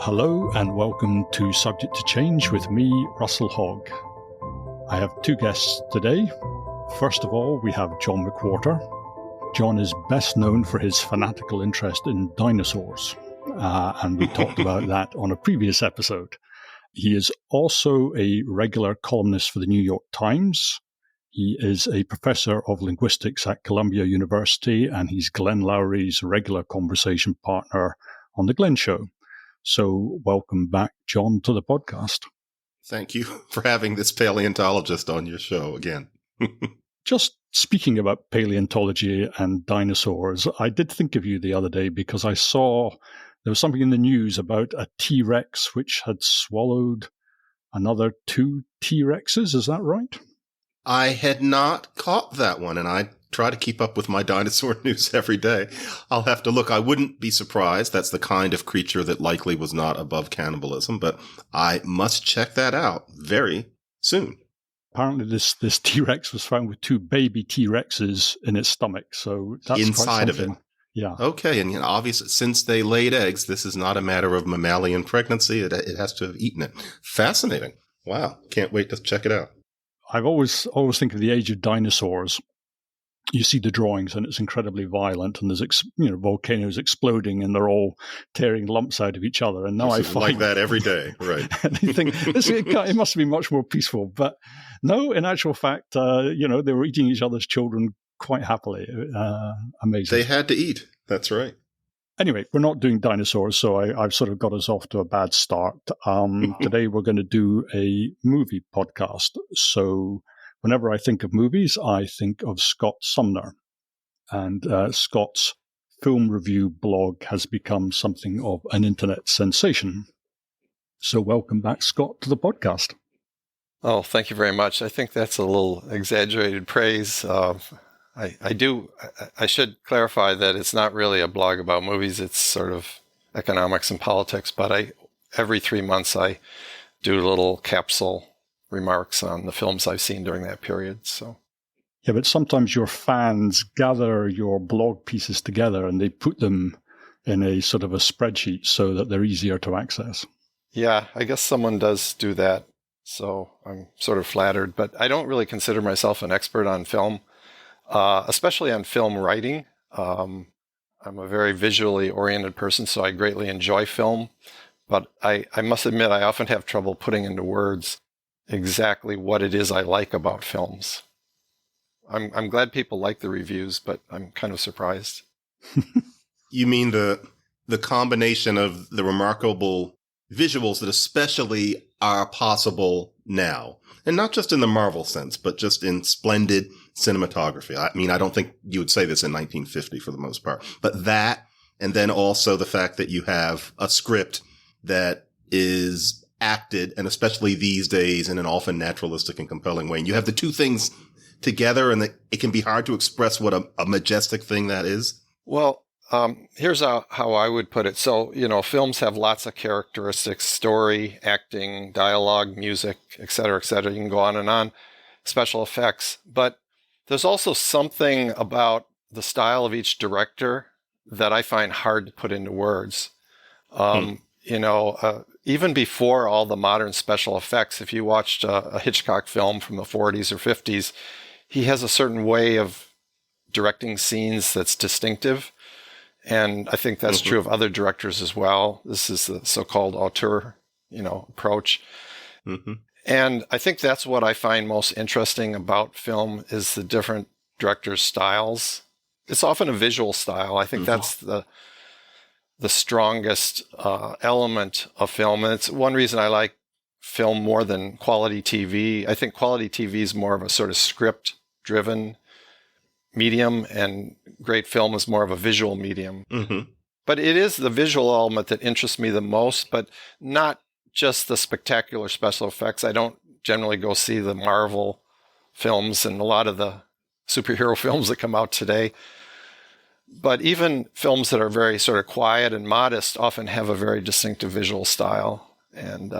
Hello and welcome to Subject to Change with me, Russell Hogg. I have two guests today. First of all, we have John McWhorter. John is best known for his fanatical interest in dinosaurs, and we talked about that on a previous episode. He is also a regular columnist for the New York Times. He is a professor of linguistics at Columbia University, and he's Glenn Lowry's regular conversation partner on The Glenn Show. So welcome back, John, to the podcast. Thank you for having this paleontologist on your show again. Just speaking about paleontology and dinosaurs, I did think of you the other day because I saw there was something in the news about a T-Rex which had swallowed another two T-Rexes. Is that right? I had not caught that one, and I try to keep up with my dinosaur news every day. I'll have to look. I wouldn't be surprised. That's the kind of creature that likely was not above cannibalism, but I must check that out very soon. Apparently this T-Rex was found with two baby T-Rexes in its stomach, so that's inside of it. Yeah. Okay, and obviously, since they laid eggs, this is not a matter of mammalian pregnancy. It has to have eaten it. Fascinating. Wow. Can't wait to check it out. I've always think of the age of dinosaurs. You see the drawings and it's incredibly violent, and there's volcanoes exploding and they're all tearing lumps out of each other. And now I find like that every day, right? And I think it must be much more peaceful. But no, in actual fact, they were eating each other's children quite happily. Amazing. They had to eat. That's right. Anyway, we're not doing dinosaurs, so I've sort of got us off to a bad start. Today we're going to do a movie podcast. So whenever I think of movies, I think of Scott Sumner. And Scott's film review blog has become something of an internet sensation. So welcome back, Scott, to the podcast. Oh, thank you very much. I think that's a little exaggerated praise. I should clarify that it's not really a blog about movies. It's sort of economics and politics. But every 3 months I do little capsule remarks on the films I've seen during that period. So, yeah, but sometimes your fans gather your blog pieces together and they put them in a sort of a spreadsheet so that they're easier to access. Yeah, I guess someone does do that. So I'm sort of flattered, but I don't really consider myself an expert on film, especially on film writing. I'm a very visually oriented person, so I greatly enjoy film. But I must admit, I often have trouble putting into words exactly what it is I like about films. I'm glad people like the reviews, but I'm kind of surprised. You mean the combination of the remarkable visuals that especially are possible now, and not just in the Marvel sense, but just in splendid cinematography. I mean, I don't think you would say this in 1950 for the most part, but that, and then also the fact that you have a script that is acted, and especially these days, in an often naturalistic and compelling way. And you have the two things together, and it can be hard to express what a majestic thing that is. Well, here's how I would put it. So, films have lots of characteristics: story, acting, dialogue, music, et cetera, et cetera. You can go on, special effects. But there's also something about the style of each director that I find hard to put into words. Even before all the modern special effects, if you watched a Hitchcock film from the 40s or 50s, he has a certain way of directing scenes that's distinctive. And I think that's true of other directors as well. This is the so-called auteur, approach. Mm-hmm. And I think that's what I find most interesting about film is the different directors' styles. It's often a visual style. I think that's the strongest element of film. And it's one reason I like film more than quality TV. I think quality TV is more of a sort of script-driven medium, and great film is more of a visual medium. Mm-hmm. But it is the visual element that interests me the most, but not just the spectacular special effects. I don't generally go see the Marvel films and a lot of the superhero films that come out today. But even films that are very sort of quiet and modest often have a very distinctive visual style. And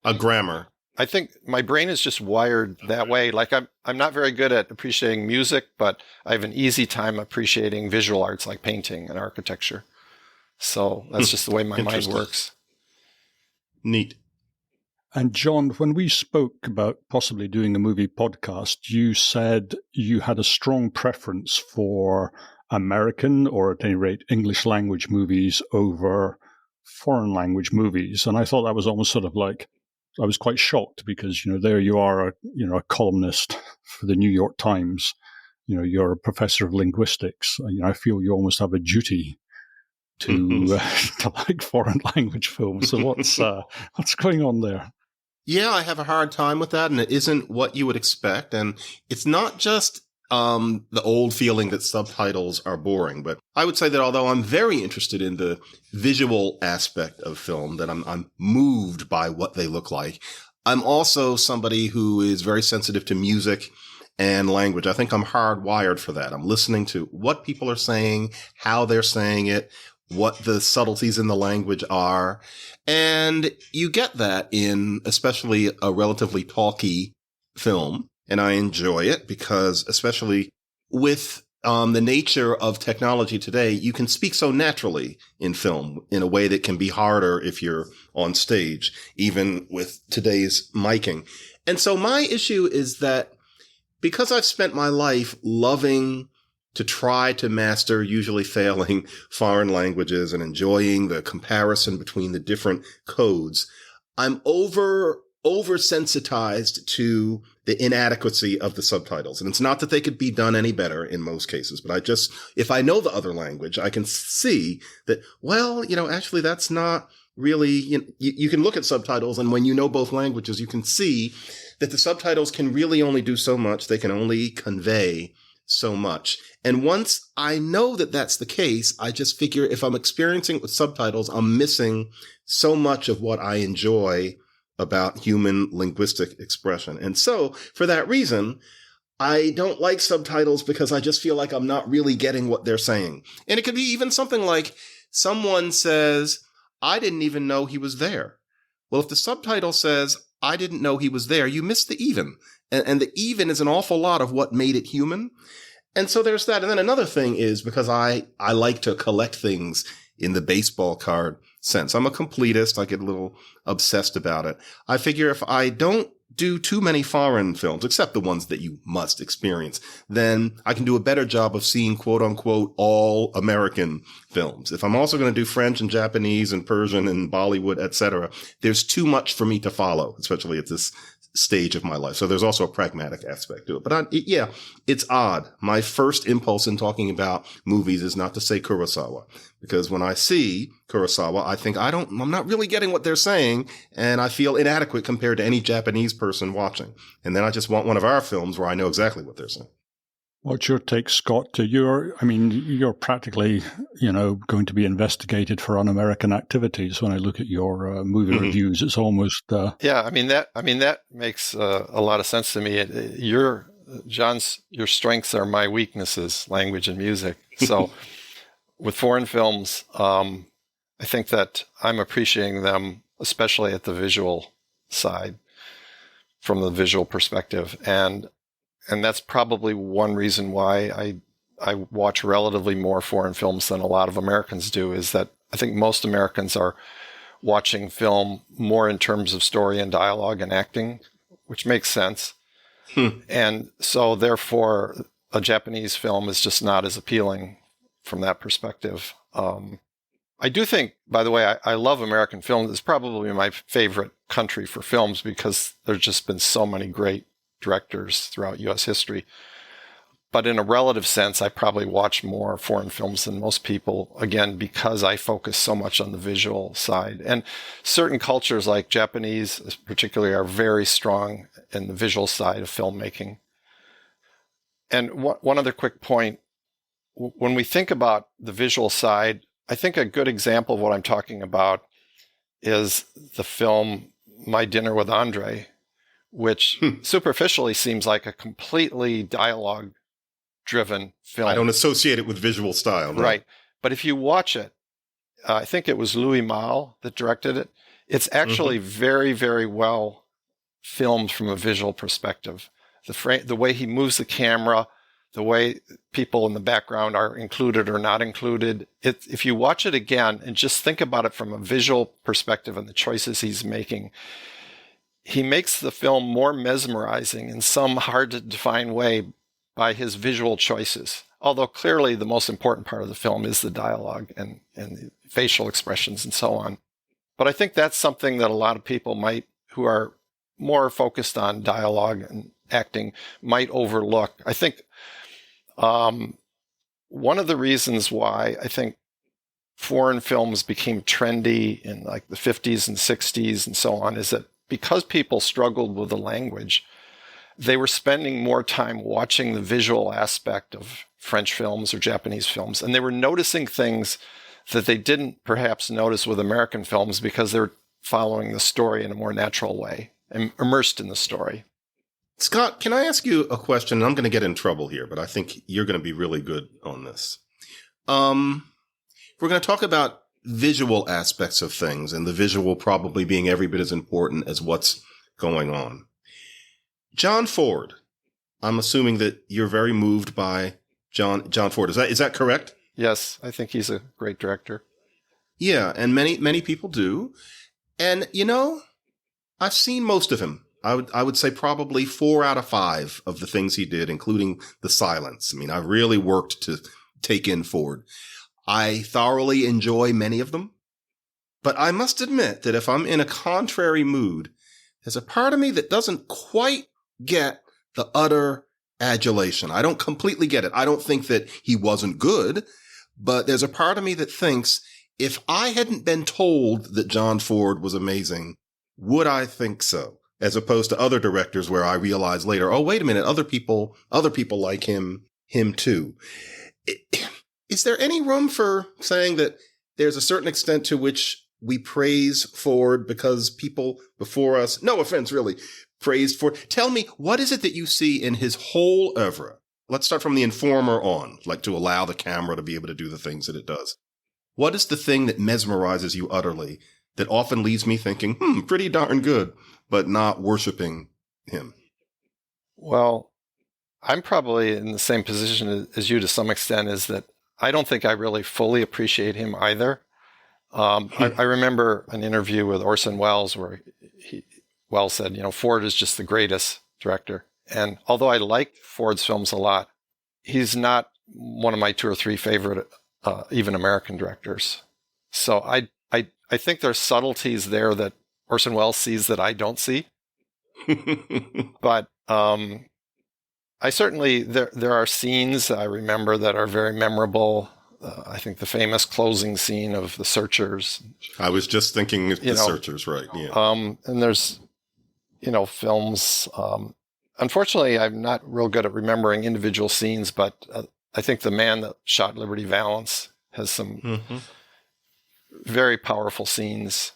a grammar. I think my brain is just wired that way. Like I'm not very good at appreciating music, but I have an easy time appreciating visual arts like painting and architecture. So that's just the way my mind works. Neat. And John, when we spoke about possibly doing a movie podcast, you said you had a strong preference for American, or at any rate English language movies over foreign language movies. And I thought that was almost sort of like, I was quite shocked because, there you are, a columnist for the New York Times. You're a professor of linguistics. I feel you almost have a duty to to like foreign language films. So what's going on there? Yeah, I have a hard time with that, and it isn't what you would expect. And it's not just the old feeling that subtitles are boring, but I would say that although I'm very interested in the visual aspect of film, that I'm moved by what they look like, I'm also somebody who is very sensitive to music and language. I think I'm hardwired for that. I'm listening to what people are saying, how they're saying it, what the subtleties in the language are. And you get that in especially a relatively talky film. And I enjoy it because, especially with the nature of technology today, you can speak so naturally in film in a way that can be harder if you're on stage, even with today's miking. And so my issue is that because I've spent my life loving to try to master, usually failing, foreign languages and enjoying the comparison between the different codes, I'm oversensitized to the inadequacy of the subtitles. And it's not that they could be done any better in most cases, but if I know the other language, I can see that, actually that's not really, you can look at subtitles, and when you know both languages, you can see that the subtitles can really only do so much. They can only convey so much. And once I know that that's the case, I just figure if I'm experiencing it with subtitles, I'm missing so much of what I enjoy about human linguistic expression. And so for that reason, I don't like subtitles because I just feel like I'm not really getting what they're saying. And it could be even something like someone says, I didn't even know he was there. Well, if the subtitle says, I didn't know he was there, you missed the even. And the even is an awful lot of what made it human. And so there's that. And then another thing is because I like to collect things in the baseball card sense. I'm a completist. I get a little obsessed about it. I figure if I don't do too many foreign films, except the ones that you must experience, then I can do a better job of seeing quote unquote all American films. If I'm also going to do French and Japanese and Persian and Bollywood, etc., there's too much for me to follow, especially at this stage of my life. So there's also a pragmatic aspect to it. But it's odd. My first impulse in talking about movies is not to say Kurosawa, because when I see Kurosawa, I think I'm not really getting what they're saying, and I feel inadequate compared to any Japanese person watching. And then I just want one of our films where I know exactly what they're saying. What's your take, Scott? You're practically, going to be investigated for un-American activities. When I look at your movie reviews, it's almost. That makes a lot of sense to me. Your strengths are my weaknesses, language and music. So, with foreign films, I think that I'm appreciating them, especially at the visual side, from the visual perspective, and that's probably one reason why I watch relatively more foreign films than a lot of Americans do, is that I think most Americans are watching film more in terms of story and dialogue and acting, which makes sense. And so therefore, a Japanese film is just not as appealing from that perspective. I do think, by the way, I love American films. It's probably my favorite country for films because there's just been so many great directors throughout U.S. history. But in a relative sense, I probably watch more foreign films than most people, again, because I focus so much on the visual side. And certain cultures like Japanese particularly are very strong in the visual side of filmmaking. And one other quick point, when we think about the visual side, I think a good example of what I'm talking about is the film My Dinner with Andre, which superficially seems like a completely dialogue-driven film. I don't associate it with visual style. No. Right. But if you watch it, I think it was Louis Malle that directed it. It's actually very, very well filmed from a visual perspective. The way he moves the camera, the way people in the background are included or not included. If you watch it again and just think about it from a visual perspective and the choices he's making, he makes the film more mesmerizing in some hard to define way by his visual choices. Although clearly the most important part of the film is the dialogue and the facial expressions and so on. But I think that's something that a lot of people who are more focused on dialogue and acting might overlook. I think one of the reasons why I think foreign films became trendy in like the 50s and 60s and so on is that because people struggled with the language, they were spending more time watching the visual aspect of French films or Japanese films, and they were noticing things that they didn't perhaps notice with American films because they're following the story in a more natural way and immersed in the story. Scott, can I ask you a question? I'm going to get in trouble here, but I think you're going to be really good on this. We're going to talk about visual aspects of things, and the visual probably being every bit as important as what's going on. John Ford, I'm assuming that you're very moved by John Ford. Is that correct? Yes, I think he's a great director. Yeah, and many people do. And, I've seen most of him. I would say probably 4 out of 5 of the things he did, including The Silence. I mean, I really worked to take in Ford. I thoroughly enjoy many of them. But I must admit that if I'm in a contrary mood, there's a part of me that doesn't quite get the utter adulation. I don't completely get it. I don't think that he wasn't good, but there's a part of me that thinks if I hadn't been told that John Ford was amazing, would I think so? As opposed to other directors where I realize later, oh, wait a minute, other people like him too. Is there any room for saying that there's a certain extent to which we praise Ford because people before us, no offense really, praised Ford? Tell me, what is it that you see in his whole oeuvre? Let's start from The Informer on, like to allow the camera to be able to do the things that it does. What is the thing that mesmerizes you utterly that often leaves me thinking, pretty darn good, but not worshiping him? Well, I'm probably in the same position as you to some extent, is that I don't think I really fully appreciate him either. I remember an interview with Orson Welles where Welles said, Ford is just the greatest director. And although I like Ford's films a lot, he's not one of my 2 or 3 favorite, even American directors. So I think there's subtleties there that Orson Welles sees that I don't see. But I certainly, there are scenes I remember that are very memorable. I think the famous closing scene of The Searchers. I was just thinking The Searchers, right. Yeah. And there's, films. Unfortunately, I'm not real good at remembering individual scenes, but I think The Man That Shot Liberty Valance has some very powerful scenes.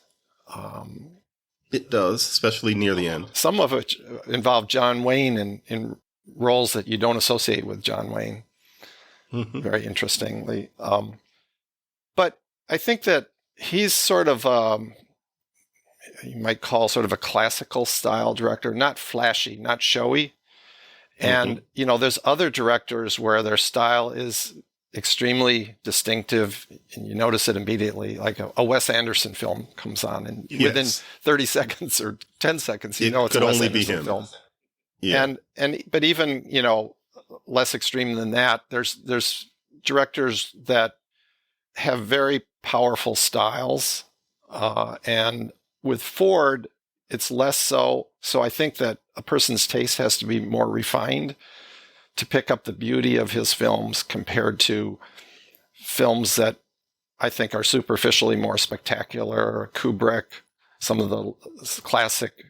It does, especially near the end. Some of which involve John Wayne in roles that you don't associate with John Wayne. Very interestingly. But I think that he's sort of, you might call sort of a classical style director, not flashy, not showy. And, there's other directors where their style is extremely distinctive and you notice it immediately. Like a Wes Anderson film comes on and within 30 seconds or 10 seconds, it's a Wes Anderson film. Yeah. But even, less extreme than that, there's directors that have very powerful styles. And with Ford, it's less so. So I think that a person's taste has to be more refined to pick up the beauty of his films compared to films that I think are superficially more spectacular. Kubrick, some of the classic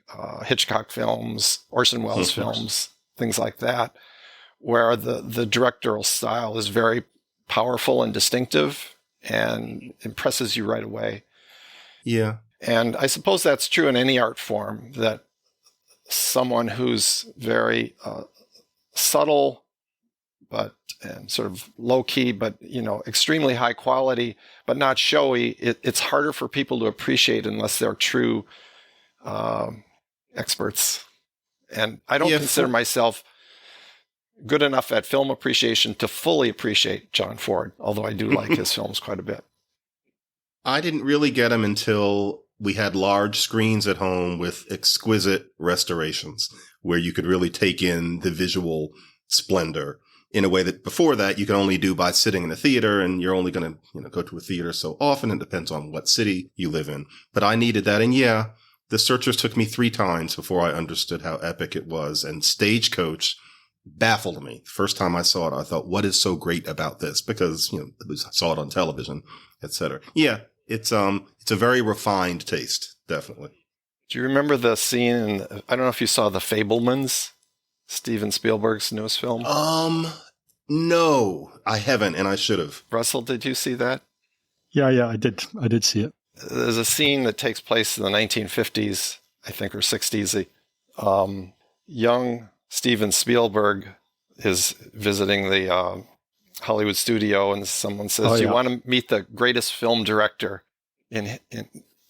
Hitchcock films, Orson Welles films, things like that, where the directorial style is very powerful and distinctive and impresses you right away. Yeah. And I suppose that's true in any art form, that someone who's very subtle, and sort of low key, but extremely high quality, but not showy. It's harder for people to appreciate unless they're true experts. And I don't consider myself, good enough at film appreciation to fully appreciate John Ford, although I do like his films quite a bit. I didn't really get him until we had large screens at home with exquisite restorations where you could really take in the visual splendor in a way that before that you could only do by sitting in a theater, and you're only going to go to a theater so often. It depends on what city you live in. But I needed that. And yeah, The Searchers took me 3 times before I understood how epic it was. And Stagecoach baffled me. The first time I saw it, I thought, what is so great about this? Because, I saw it on television, etc. Yeah, it's a very refined taste, definitely. Do you remember the scene I don't know if you saw The Fabelmans, Steven Spielberg's newest film? No, I haven't, and I should have. Russell, did you see that? Yeah, I did see it. There's a scene that takes place in the 1950s, I think, or 60s. Young Steven Spielberg is visiting the Hollywood studio, and someone says, you want to meet the greatest film director in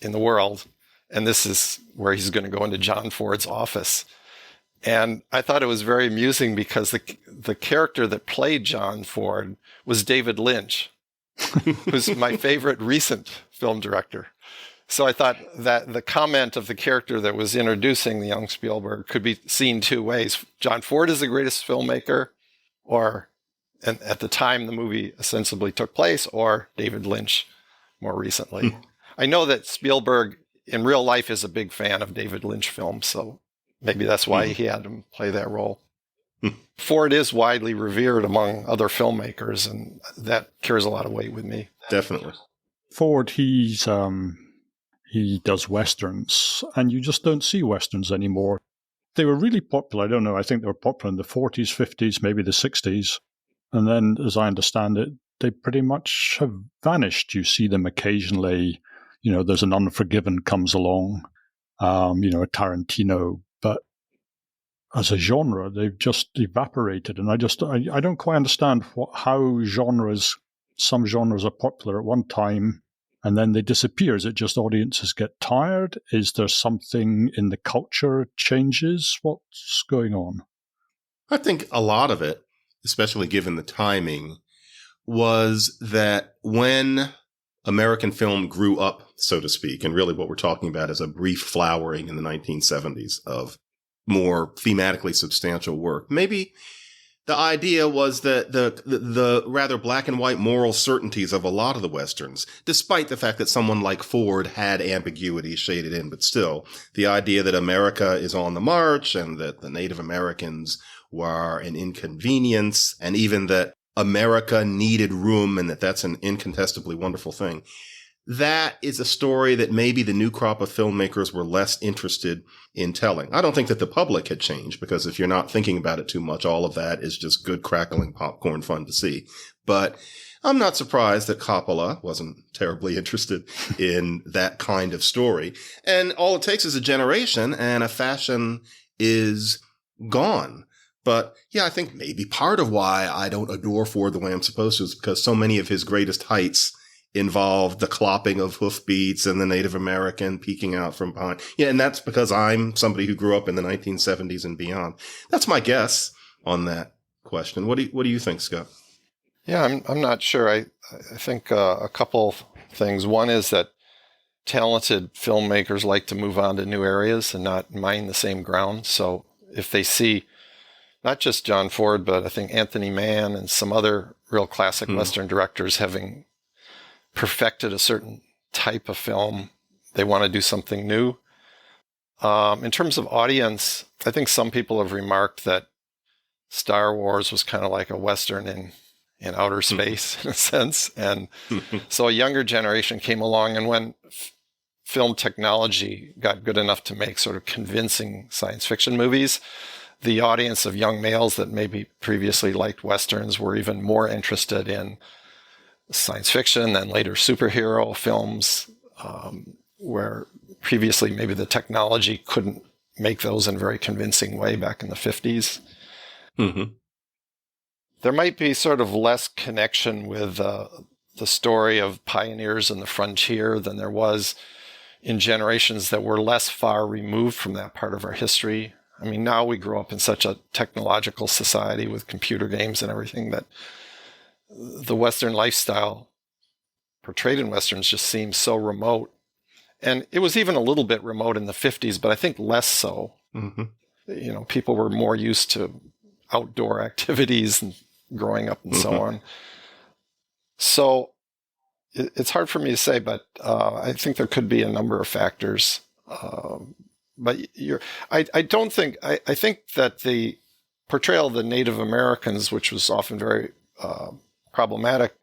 the world? And this is where he's going to go into John Ford's office. And I thought it was very amusing because the character that played John Ford was David Lynch, who's my favorite recent film director. So I thought that the comment of the character that was introducing the young Spielberg could be seen 2 ways. John Ford is the greatest filmmaker, and at the time the movie ostensibly took place, or David Lynch more recently. I know that Spielberg in real life is a big fan of David Lynch films, so maybe that's why he had him play that role. Ford is widely revered among other filmmakers, and that carries a lot of weight with me. Definitely. Ford, he does Westerns, and you just don't see Westerns anymore. They were really popular. I don't know. I think they were popular in the 40s, 50s, maybe the 60s. And then, as I understand it, they pretty much have vanished. You see them occasionally. There's an Unforgiven comes along, a Tarantino. But as a genre, they've just evaporated. And I don't quite understand how some genres are popular at one time and then they disappear. Is it just audiences get tired? Is there something in the culture changes? What's going on? I think a lot of it, especially given the timing, was that when American film grew up, so to speak, and really what we're talking about is a brief flowering in the 1970s of more thematically substantial work. Maybe the idea was that the rather black and white moral certainties of a lot of the Westerns, despite the fact that someone like Ford had ambiguity shaded in, but still, the idea that America is on the march and that the Native Americans were an inconvenience, and even that America needed room and that's an incontestably wonderful thing. That is a story that maybe the new crop of filmmakers were less interested in telling. I don't think that the public had changed, because if you're not thinking about it too much, all of that is just good crackling popcorn fun to see. But I'm not surprised that Coppola wasn't terribly interested in that kind of story. And all it takes is a generation and a fashion is gone. But yeah, I think maybe part of why I don't adore Ford the way I'm supposed to is because so many of his greatest heights involved the clopping of hoofbeats and the Native American peeking out from behind. Yeah, and that's because I'm somebody who grew up in the 1970s and beyond. That's my guess on that question. What do you think, Scott? Yeah, I'm not sure. I think a couple things. One is that talented filmmakers like to move on to new areas and not mine the same ground. So if they see not just John Ford, but I think Anthony Mann and some other real classic Western directors having perfected a certain type of film, they want to do something new. In terms of audience, I think some people have remarked that Star Wars was kind of like a Western in outer space, in a sense. And so a younger generation came along, and when film technology got good enough to make sort of convincing science fiction movies, the audience of young males that maybe previously liked Westerns were even more interested in science fiction, then later superhero films, where previously maybe the technology couldn't make those in a very convincing way back in the 50s. Mm-hmm. There might be sort of less connection with the story of pioneers and the frontier than there was in generations that were less far removed from that part of our history. I mean, now we grow up in such a technological society with computer games and everything that the Western lifestyle portrayed in Westerns just seems so remote. And it was even a little bit remote in the 50s, but I think less so. Mm-hmm. You know, people were more used to outdoor activities and growing up and so on. So it's hard for me to say, but I think there could be a number of factors. But I don't think, I think that the portrayal of the Native Americans, which was often very problematic,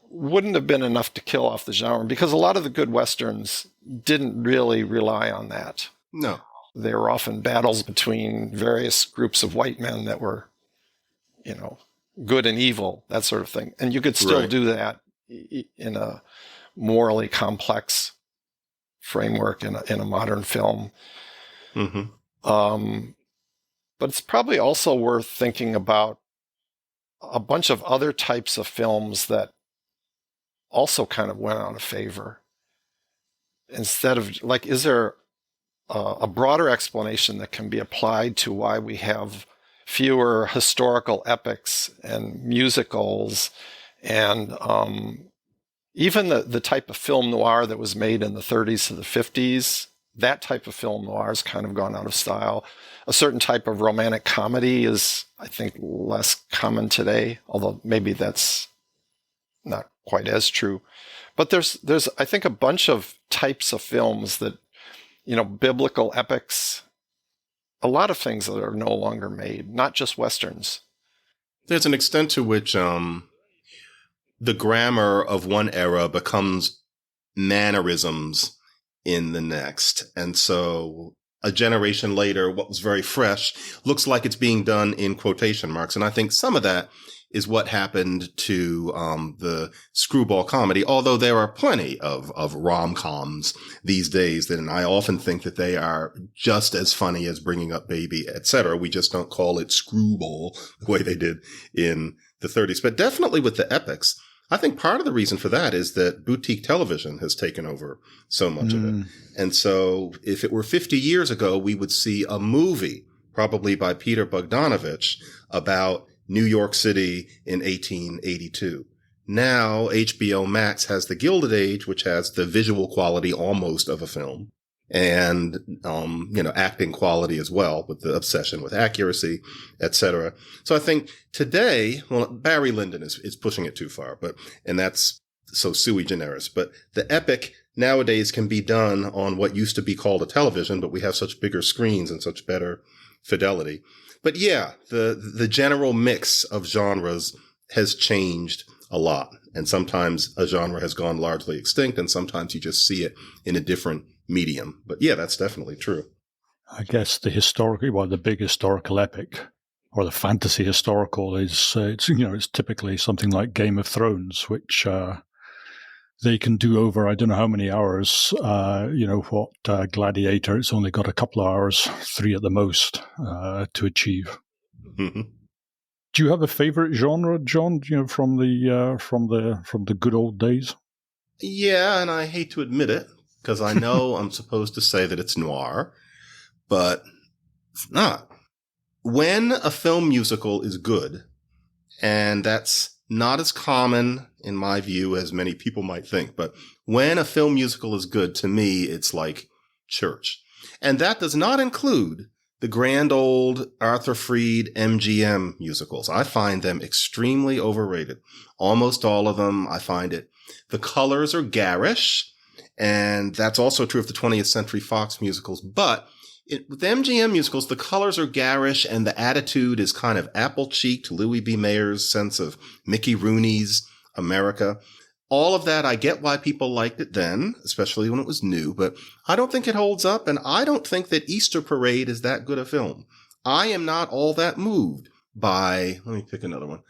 wouldn't have been enough to kill off the genre, because a lot of the good Westerns didn't really rely on that. No. They were often battles between various groups of white men that were, you know, good and evil, that sort of thing. And you could still do that in a morally complex framework in a modern film. Mm-hmm. But it's probably also worth thinking about a bunch of other types of films that also kind of went out of favor. Instead of, like, is there a broader explanation that can be applied to why we have fewer historical epics and musicals and even the type of film noir that was made in the 30s to the 50s? That type of film noir has kind of gone out of style. A certain type of romantic comedy is, I think, less common today, although maybe that's not quite as true. But there's I think, a bunch of types of films that, you know, biblical epics, a lot of things that are no longer made, not just Westerns. There's an extent to which the grammar of one era becomes mannerisms in the next. And so a generation later, what was very fresh looks like it's being done in quotation marks. And I think some of that is what happened to the screwball comedy, although there are plenty of rom-coms these days, and I often think that they are just as funny as Bringing Up Baby, etc. We just don't call it screwball the way they did in the 30s. But definitely with the epics, I think part of the reason for that is that boutique television has taken over so much of it. And so if it were 50 years ago, we would see a movie, probably by Peter Bogdanovich, about New York City in 1882. Now, HBO Max has The Gilded Age, which has the visual quality almost of a film, and, acting quality as well, with the obsession with accuracy, etc. So I think today, well, Barry Lyndon is pushing it too far, and that's so sui generis, but the epic nowadays can be done on what used to be called a television, but we have such bigger screens and such better fidelity. But yeah, the general mix of genres has changed a lot. And sometimes a genre has gone largely extinct, and sometimes you just see it in a different medium. But yeah, that's definitely true. I guess the big historical epic, or the fantasy historical, it's typically something like Game of Thrones, which they can do over, I don't know how many hours. Gladiator, it's only got a couple of hours, 3 at the most, to achieve. Mm-hmm. Do you have a favorite genre, John? From the good old days? Yeah, and I hate to admit it, because I know I'm supposed to say that it's noir, but it's not. When a film musical is good, and that's not as common, in my view, as many people might think, but when a film musical is good, to me, it's like church. And that does not include the grand old Arthur Freed MGM musicals. I find them extremely overrated. Almost all of them, I find it. The colors are garish, and that's also true of the 20th Century Fox musicals. But with the MGM musicals, the colors are garish, and the attitude is kind of apple-cheeked, Louis B. Mayer's sense of Mickey Rooney's America. All of that, I get why people liked it then, especially when it was new, but I don't think it holds up, and I don't think that Easter Parade is that good a film. I am not all that moved by, let me pick another one.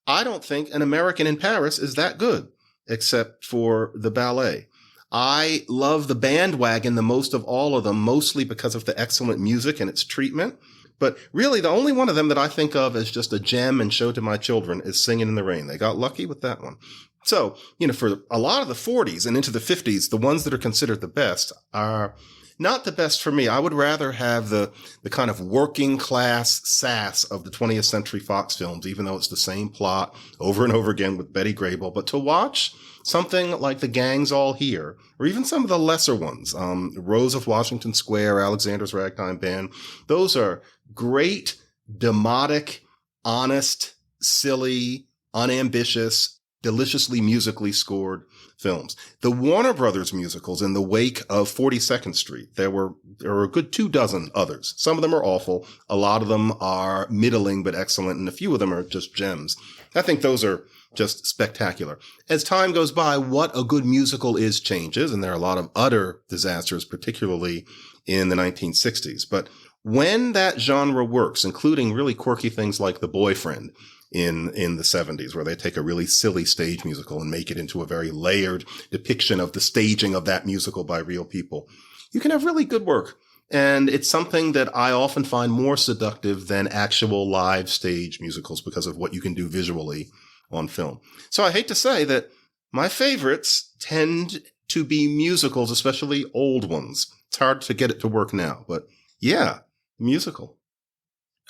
I don't think An American in Paris is that good, except for the ballet. I love The Bandwagon the most of all of them, mostly because of the excellent music and its treatment. But really, the only one of them that I think of as just a gem and show to my children is Singin' in the Rain. They got lucky with that one. So, for a lot of the 40s and into the 50s, the ones that are considered the best are not the best for me. I would rather have the kind of working class sass of the 20th Century Fox films, even though it's the same plot over and over again with Betty Grable. But to watch something like The Gang's All Here, or even some of the lesser ones, Rose of Washington Square, Alexander's Ragtime Band, those are great, demotic, honest, silly, unambitious, deliciously musically scored films. The Warner Brothers musicals in the wake of 42nd Street, there were a good 24 others. Some of them are awful. A lot of them are middling but excellent, and a few of them are just gems. I think those are just spectacular. As time goes by, what a good musical is changes, and there are a lot of utter disasters, particularly in the 1960s. But when that genre works, including really quirky things like The Boyfriend in the 70s, where they take a really silly stage musical and make it into a very layered depiction of the staging of that musical by real people, you can have really good work. And it's something that I often find more seductive than actual live stage musicals because of what you can do visually on film. So I hate to say that my favorites tend to be musicals, especially old ones. It's hard to get it to work now, but yeah, musical.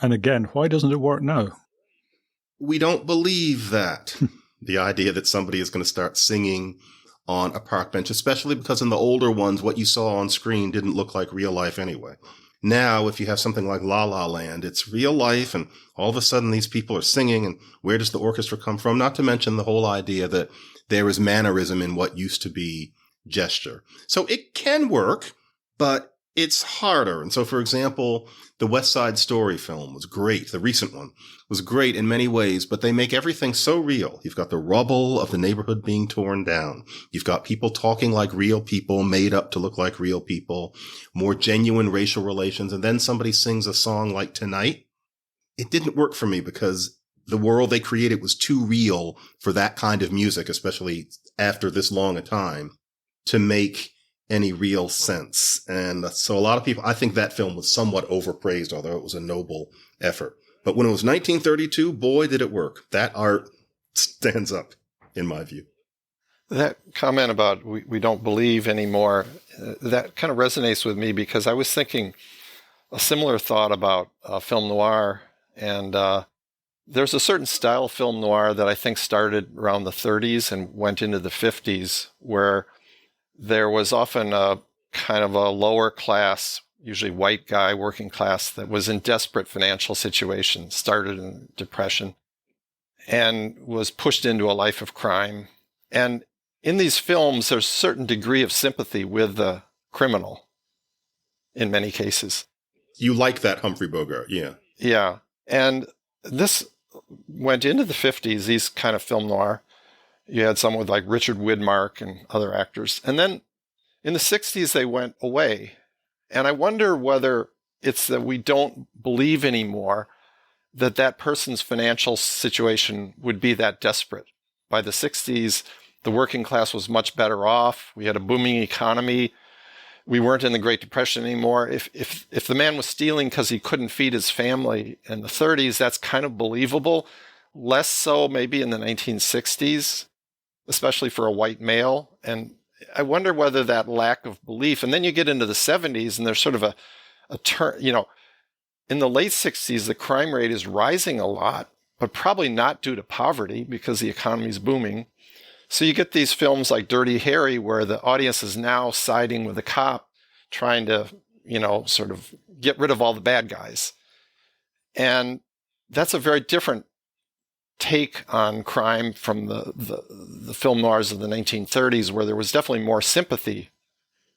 And again, why doesn't it work now? We don't believe that. The idea that somebody is going to start singing on a park bench, especially because in the older ones, what you saw on screen didn't look like real life anyway. Now, if you have something like La La Land, it's real life, and all of a sudden these people are singing, and where does the orchestra come from? Not to mention the whole idea that there is mannerism in what used to be gesture. So it can work, but it's harder. And so, for example, the West Side Story film was great. The recent one was great in many ways, but they make everything so real. You've got the rubble of the neighborhood being torn down. You've got people talking like real people, made up to look like real people, more genuine racial relations. And then somebody sings a song like Tonight. It didn't work for me because the world they created was too real for that kind of music, especially after this long a time, to make any real sense. And so a lot of people, I think that film was somewhat overpraised, although it was a noble effort. But when it was 1932, boy, did it work. That art stands up, in my view. That comment about we don't believe anymore, that kind of resonates with me because I was thinking a similar thought about film noir. And there's a certain style of film noir that I think started around the 30s and went into the 50s, where there was often a kind of a lower class, usually white guy, working class, that was in desperate financial situations, started in depression, and was pushed into a life of crime. And in these films, there's a certain degree of sympathy with the criminal in many cases. You like that Humphrey Bogart, yeah. Yeah. And this went into the 50s, these kind of film noir. You had someone with like Richard Widmark and other actors. And then in the 60s, they went away. And I wonder whether it's that we don't believe anymore that that person's financial situation would be that desperate. By the 60s, the working class was much better off. We had a booming economy. We weren't in the Great Depression anymore. If the man was stealing because he couldn't feed his family in the 30s, that's kind of believable. Less so maybe in the 1960s. Especially for a white male. And I wonder whether that lack of belief, and then you get into the 70s and there's sort of a turn, in the late 60s, the crime rate is rising a lot, but probably not due to poverty because the economy is booming. So you get these films like Dirty Harry, where the audience is now siding with the cop, trying to, sort of get rid of all the bad guys. And that's a very different take on crime from the film noirs of the 1930s, where there was definitely more sympathy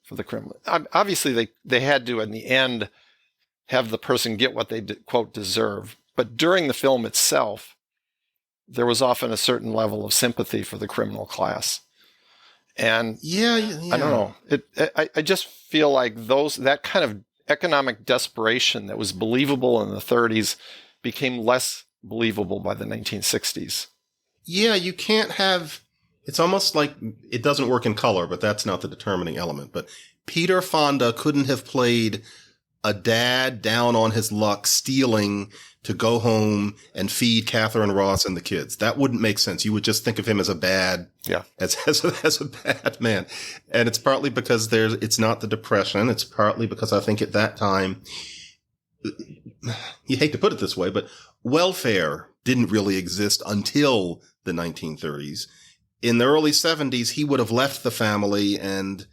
for the criminal. Obviously, they had to, in the end, have the person get what they, quote, deserve. But during the film itself, there was often a certain level of sympathy for the criminal class. And yeah. I don't know. I just feel like that kind of economic desperation that was believable in the 30s became less believable by the 1960s. Yeah, you can't have, it's almost like it doesn't work in color, but that's not the determining element. But Peter Fonda couldn't have played a dad down on his luck stealing to go home and feed Catherine Ross and the kids. That wouldn't make sense. You would just think of him as a bad, as a bad man. And it's partly because it's not the Depression. It's partly because I think at that time, you hate to put it this way, but welfare didn't really exist until the 1930s. In the early 70s, he would have left the family and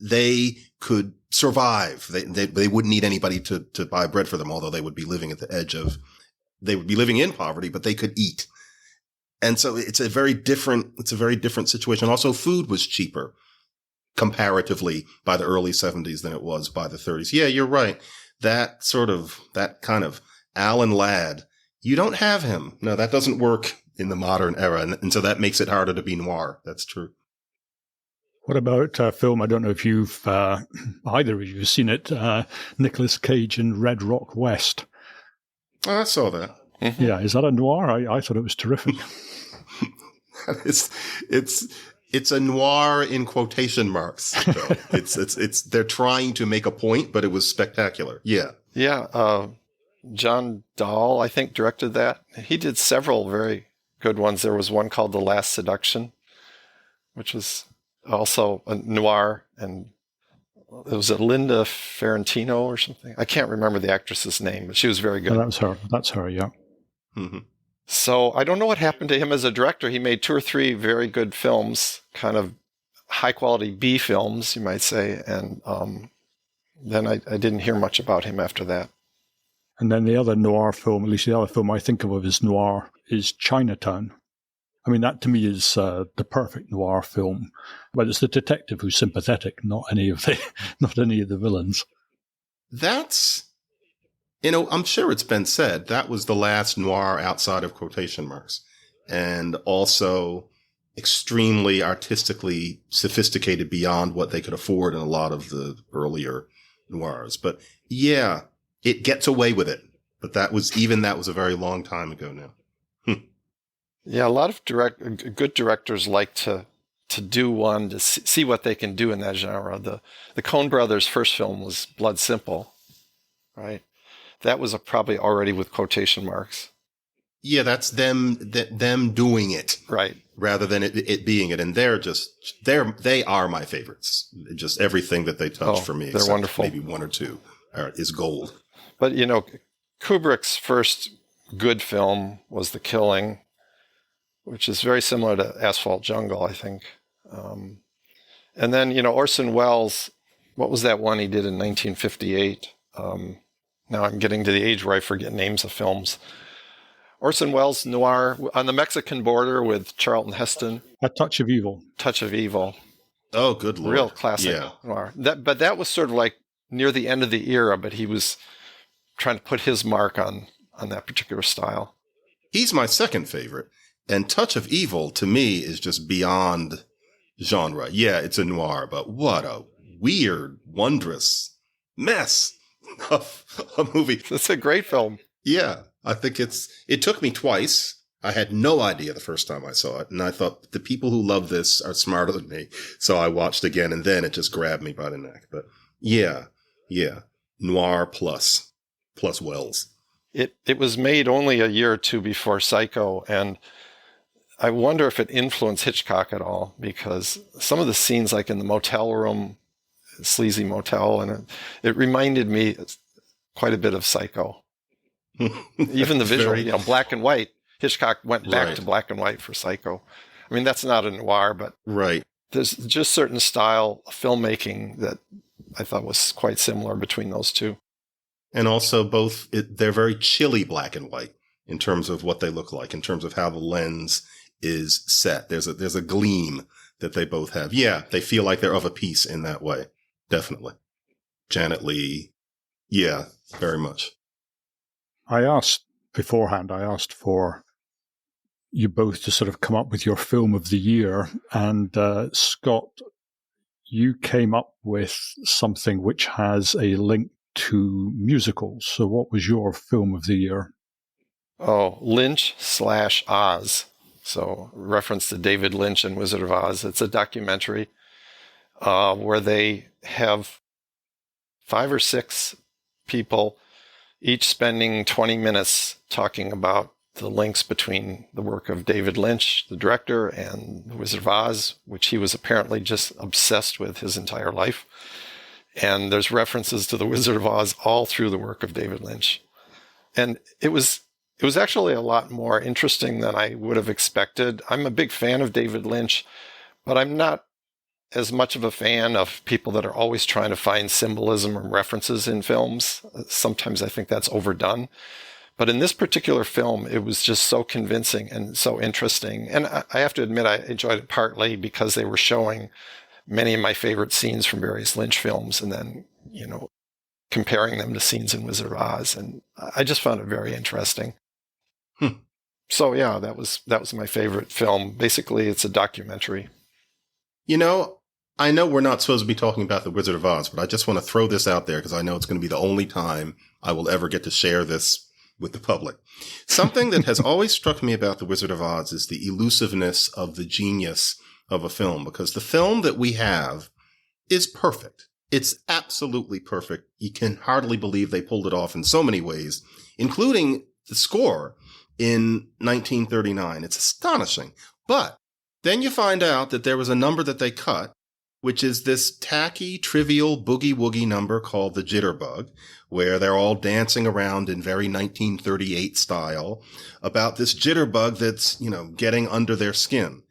they could survive. They wouldn't need anybody to buy bread for them, although they would be living at the edge of, they would be living in poverty, but they could eat. And so it's a very different situation. Also, food was cheaper comparatively by the early 70s than it was by the 30s. Yeah, you're right. That kind of Alan Ladd, you don't have him. No, that doesn't work in the modern era. And so that makes it harder to be noir. That's true. What about film? I don't know if you've either of you have seen it. Nicolas Cage in Red Rock West. Oh, I saw that. Mm-hmm. Yeah, is that a noir? I thought it was terrific. It's a noir in quotation marks. Though. It's they're trying to make a point, but it was spectacular. Yeah. Yeah. John Dahl, I think, directed that. He did several very good ones. There was one called The Last Seduction, which was also a noir, and it was Linda Ferrantino or something. I can't remember the actress's name, but she was very good. Oh, that's her, yeah. Mm-hmm. So I don't know what happened to him as a director. He made 2 or 3 very good films, kind of high-quality B films, you might say, and then I didn't hear much about him after that. And then the other noir film, at least the other film I think of as noir, is Chinatown. I mean, that to me is the perfect noir film. But it's the detective who's sympathetic, not any of the villains. That's, I'm sure it's been said, that was the last noir outside of quotation marks. And also extremely artistically sophisticated beyond what they could afford in a lot of the earlier noirs. But yeah, it gets away with it. But that was a very long time ago now. Yeah, a lot of good directors like to do one to see what they can do in that genre. The Coen brothers' first film was Blood Simple, right? That was probably already with quotation marks. Yeah, that's them doing it, right? Rather than it being it, and they are my favorites. Just everything that they touch for me, they're wonderful. Maybe 1 or 2 is gold. But Kubrick's first good film was The Killing, which is very similar to Asphalt Jungle, I think. And then, Orson Welles, what was that one he did in 1958? Now I'm getting to the age where I forget names of films. Orson Welles noir on the Mexican border with Charlton Heston. A Touch of Evil. Touch of Evil. Oh, good Lord. Real classic noir. But that was sort of like near the end of the era, but he was trying to put his mark on that particular style. He's my second favorite. And Touch of Evil, to me, is just beyond genre. Yeah, it's a noir, but what a weird, wondrous mess of a movie. It's a great film. Yeah, I think it took me twice. I had no idea the first time I saw it. And I thought the people who love this are smarter than me. So I watched again, and then it just grabbed me by the neck. But yeah. Noir plus Wells. It was made only a year or 2 before Psycho, and I wonder if it influenced Hitchcock at all, because some of the scenes, like in the motel room, sleazy motel, and it reminded me quite a bit of Psycho. Even the visual, black and white. Hitchcock went back to black and white for Psycho. I mean, that's not a noir, but there's just certain style of filmmaking that I thought was quite similar between those two. And also they're very chilly black and white in terms of what they look like, in terms of how the lens is set. There's a gleam that they both have. Yeah, they feel like they're of a piece in that way. Definitely. Janet Leigh. Yeah, very much. I asked for you both to sort of come up with your film of the year. And Scott, you came up with something which has a link to musicals. So what was your film of the year? Oh, Lynch/Oz. So reference to David Lynch and Wizard of Oz. It's a documentary where they have 5 or 6 people, each spending 20 minutes talking about the links between the work of David Lynch, the director, and The Wizard of Oz, which he was apparently just obsessed with his entire life. And there's references to The Wizard of Oz all through the work of David Lynch. And it was actually a lot more interesting than I would have expected. I'm a big fan of David Lynch, but I'm not as much of a fan of people that are always trying to find symbolism or references in films. Sometimes I think that's overdone. But in this particular film, it was just so convincing and so interesting. And I have to admit, I enjoyed it partly because they were showing many of my favorite scenes from various Lynch films and then, comparing them to scenes in Wizard of Oz. And I just found it very interesting. So yeah, that was my favorite film. Basically, it's a documentary. I know we're not supposed to be talking about The Wizard of Oz, but I just want to throw this out there because I know it's going to be the only time I will ever get to share this with the public. Something that has always struck me about The Wizard of Oz is the elusiveness of the genius of a film, because the film that we have is perfect. It's absolutely perfect. You can hardly believe they pulled it off in so many ways, including the score in 1939. It's astonishing. But then you find out that there was a number that they cut, which is this tacky, trivial boogie-woogie number called the Jitterbug, where they're all dancing around in very 1938 style about this jitterbug that's, getting under their skin.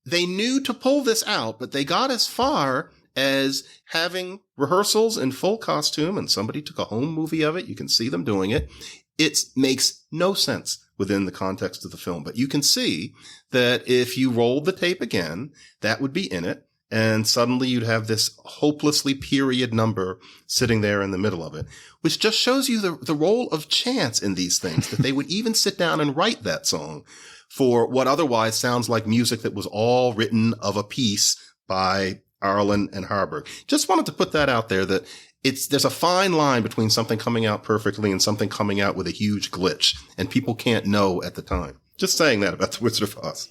They knew to pull this out, but they got as far as having rehearsals in full costume, and somebody took a home movie of it. You can see them doing it. It makes no sense within the context of the film, but you can see that if you rolled the tape again, that would be in it. And suddenly you'd have this hopelessly period number sitting there in the middle of it, which just shows you the role of chance in these things, that they would even sit down and write that song for what otherwise sounds like music that was all written of a piece by Arlen and Harburg. Just wanted to put that out there, that there's a fine line between something coming out perfectly and something coming out with a huge glitch, and people can't know at the time. Just saying that about The Wizard of Oz.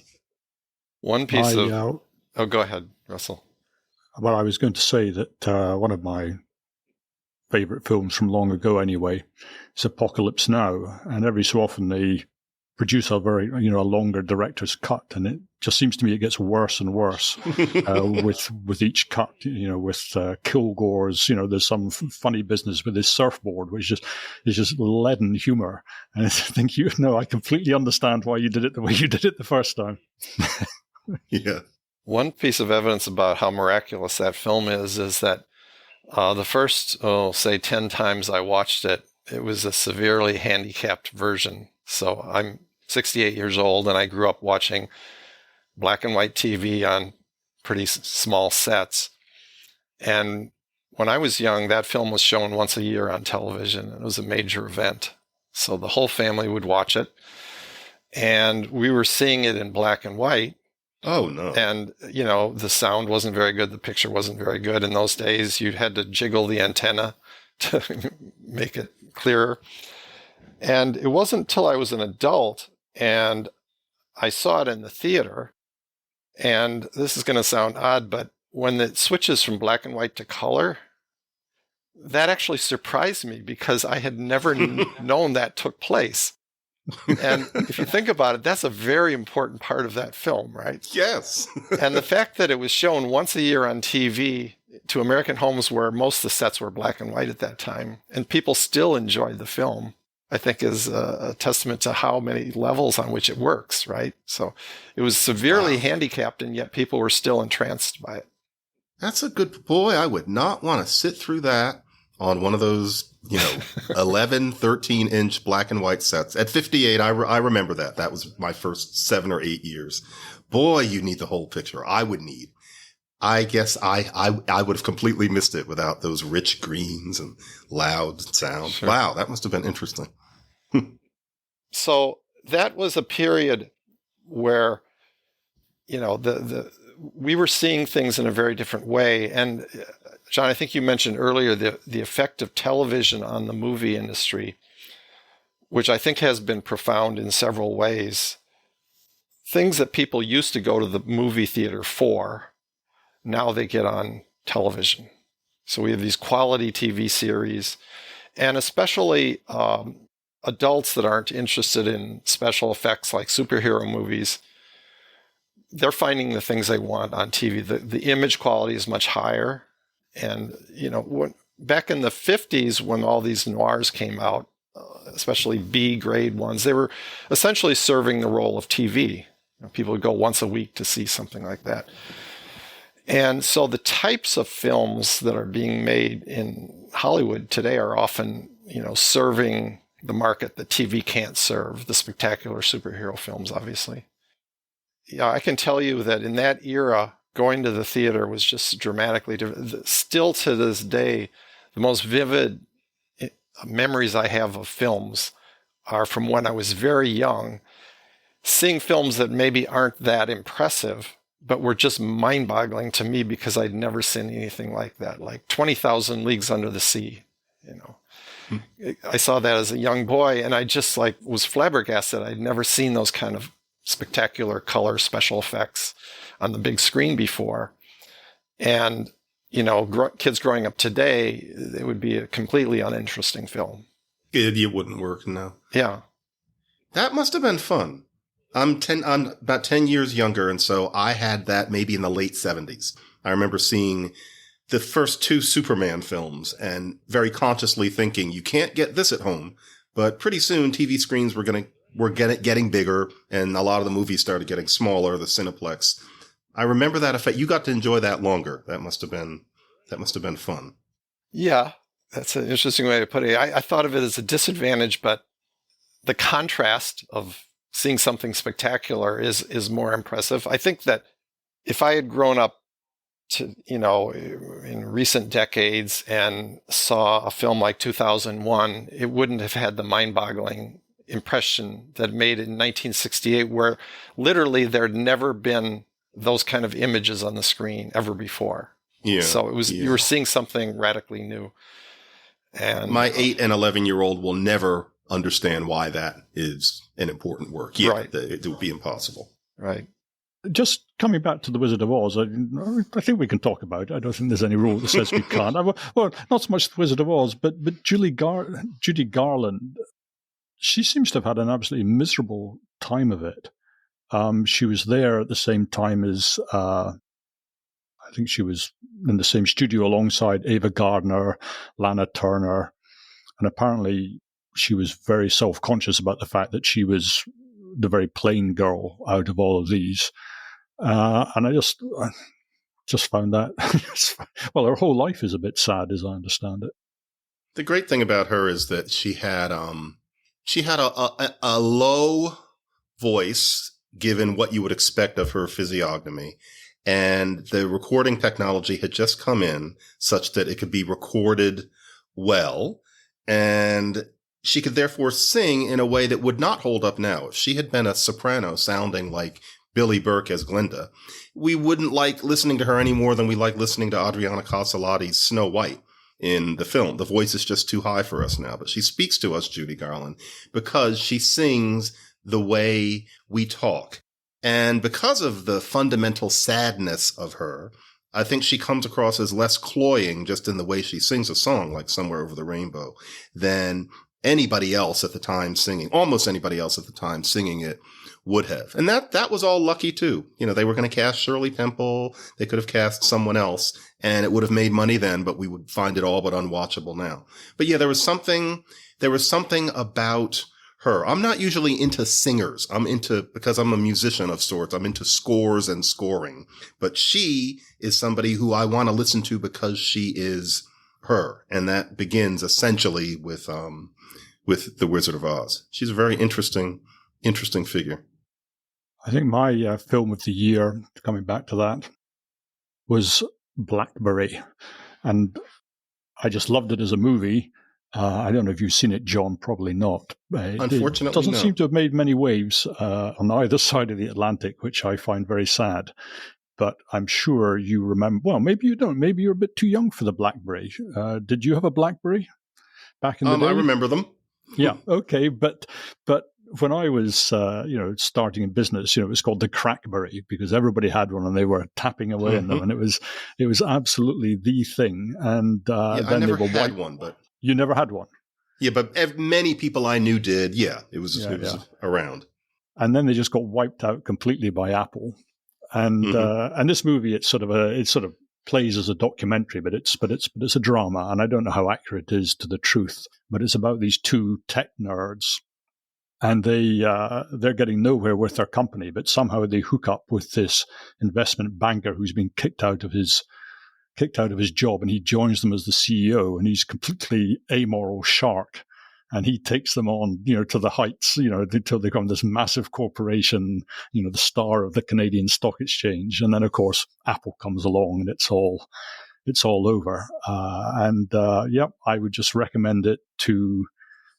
One piece of... Oh, go ahead, Russell. Well, I was going to say that one of my favorite films from long ago anyway is Apocalypse Now. And every so often they produce a longer director's cut. And it just seems to me it gets worse and worse with each cut, with Kilgore's, there's some funny business with his surfboard, which is just leaden humor. And I think, I completely understand why you did it the way you did it the first time. Yeah. One piece of evidence about how miraculous that film is that the first, say 10 times I watched it, it was a severely handicapped version. So I'm 68 years old and I grew up watching black and white TV on pretty small sets. And when I was young, that film was shown once a year on television. It was a major event. So the whole family would watch it. And we were seeing it in black and white. Oh, no. And, the sound wasn't very good. The picture wasn't very good. In those days, you had to jiggle the antenna to make it clearer. And it wasn't until I was an adult and I saw it in the theater. And this is going to sound odd, but when it switches from black and white to color, that actually surprised me because I had never known that took place. And if you think about it, that's a very important part of that film, right? Yes. And the fact that it was shown once a year on TV to American homes where most of the sets were black and white at that time, and people still enjoyed the film, I think is a testament to how many levels on which it works, right? So it was severely handicapped, and yet people were still entranced by it. That's a good boy. I would not want to sit through that on one of those, 11, 13-inch black and white sets. At 58, I remember that. That was my first 7 or 8 years. Boy, you need the whole picture. I guess I would have completely missed it without those rich greens and loud sound. Sure. Wow, that must have been interesting. So that was a period where, we were seeing things in a very different way. And John, I think you mentioned earlier the effect of television on the movie industry, which I think has been profound in several ways. Things that people used to go to the movie theater for, now they get on television. So we have these quality TV series, And especially adults that aren't interested in special effects like superhero movies, they're finding the things they want on TV. The image quality is much higher. And, back in the 50s, when all these noirs came out, especially B grade ones, they were essentially serving the role of TV. People would go once a week to see something like that. And so the types of films that are being made in Hollywood today are often, serving the market that TV can't serve, the spectacular superhero films, obviously. Yeah, I can tell you that in that era, going to the theater was just dramatically different. Still to this day, the most vivid memories I have of films are from when I was very young, seeing films that maybe aren't that impressive, but were just mind-boggling to me because I'd never seen anything like that, like 20,000 Leagues Under the Sea. I saw that as a young boy, and I just was flabbergasted. I'd never seen those kind of spectacular color special effects on the big screen before. And, kids growing up today, it would be a completely uninteresting film. It wouldn't work, no. Yeah. That must have been fun. I'm about 10 years younger, and so I had that maybe in the late 70s. I remember seeing the first two Superman films and very consciously thinking, you can't get this at home. But pretty soon TV screens were getting bigger, and a lot of the movies started getting smaller, the Cineplex. I remember that effect. You got to enjoy that longer. That must have been fun. Yeah, that's an interesting way to put it. I thought of it as a disadvantage, but the contrast of seeing something spectacular is more impressive. I think that if I had grown up in recent decades and saw a film like 2001, it wouldn't have had the mind-boggling impression that it made in 1968, where literally there'd never been those kind of images on the screen ever before. Yeah. So you were seeing something radically new. And my 8 and 11-year-old will never understand why that is an important work. Yeah, right. It would be impossible. Right. Just coming back to The Wizard of Oz, I think we can talk about it. I don't think there's any rule that says we can't. Well, not so much The Wizard of Oz, but Judy Garland, she seems to have had an absolutely miserable time of it. She was there at the same time as, I think she was in the same studio alongside Ava Gardner, Lana Turner, and apparently she was very self-conscious about the fact that she was the very plain girl out of all of these. And I just found that, well, her whole life is a bit sad, as I understand it. The great thing about her is that she had a low voice, given what you would expect of her physiognomy. And the recording technology had just come in such that it could be recorded well. And she could therefore sing in a way that would not hold up now. If she had been a soprano sounding like Billy Burke as Glinda, we wouldn't like listening to her any more than we like listening to Adriana Casalati's Snow White in the film. The voice is just too high for us now. But she speaks to us, Judy Garland, because she sings the way we talk. And because of the fundamental sadness of her, I think she comes across as less cloying just in the way she sings a song like Somewhere Over the Rainbow than anybody else at the time singing, almost anybody else at the time singing it would have. And that was all lucky too. They were going to cast Shirley Temple. They could have cast someone else and it would have made money then, but we would find it all but unwatchable now. But yeah, there was something about her. I'm not usually into singers. Because I'm a musician of sorts, I'm into scores and scoring. But she is somebody who I want to listen to because she is her. And that begins essentially with The Wizard of Oz. She's a very interesting figure. I think my film of the year, coming back to that, was Blackberry. And I just loved it as a movie. I don't know if you've seen it, John, probably not. Unfortunately, it doesn't no. seem to have made many waves on either side of the Atlantic, which I find very sad. But I'm sure you remember. Well, maybe you don't. Maybe you're a bit too young for the Blackberry. Did you have a Blackberry back in the day? I remember them. Yeah, okay, but when I was starting in business, it was called the Crackberry because everybody had one and they were tapping away in them, and it was absolutely the thing. And I then never they were had white. one, but You never had one? Yeah, but many people I knew did. Yeah, it was around. And then they just got wiped out completely by Apple. And this movie, it sort of plays as a documentary, but it's a drama, and I don't know how accurate it is to the truth. But it's about these two tech nerds, and they're getting nowhere with their company, but somehow they hook up with this investment banker who's been kicked out of his job, and he joins them as the CEO, and he's completely amoral shark. And he takes them on, to the heights, until they become this massive corporation, the star of the Canadian Stock Exchange. And then, of course, Apple comes along, and it's all over. I would just recommend it to